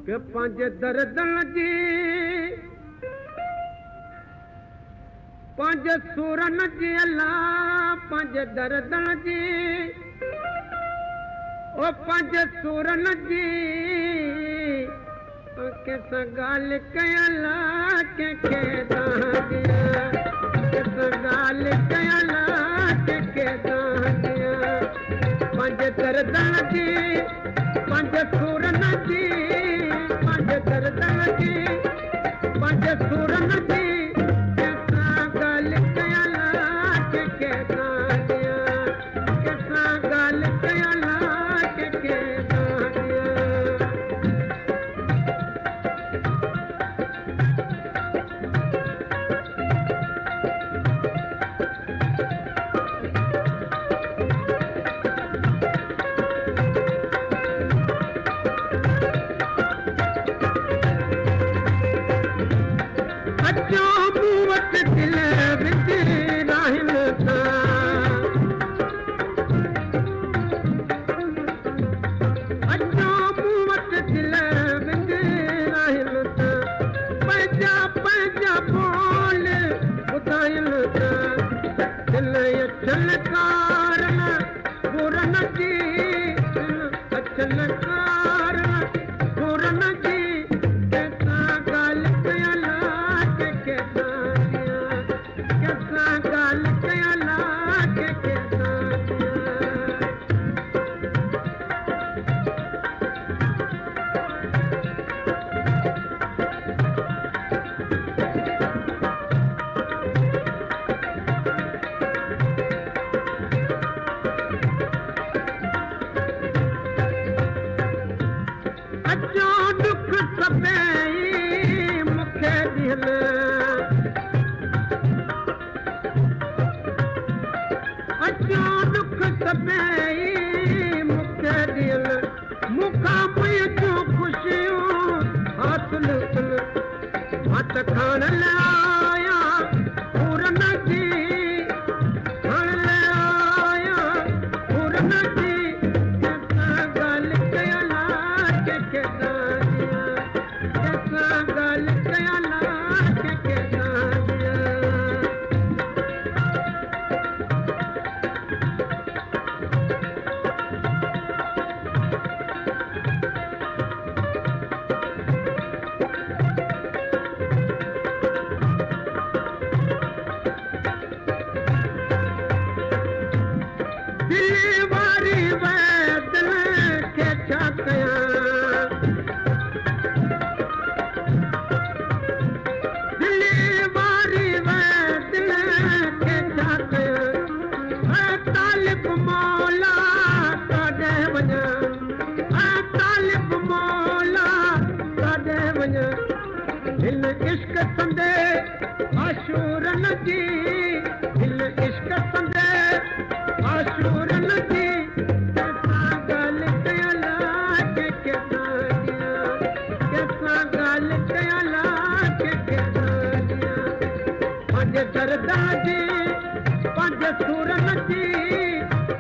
के पंज दर्दन जी पंज सूरन जी अल्लाह पंज दर्दन जी ओ पंज सूरन जी किस गाल कयला के दादिया किस गाल कयला के दादिया पंज दर्दन जी पंज सूरन जी पंज दर्दन जी पंज सूरन जी किस गाल कयला के दादिया किस गाल कयला के दादिया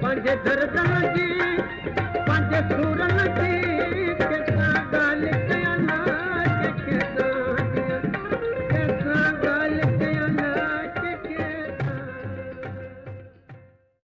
पंज दर्दन जी पंज सूरन जी किस गाल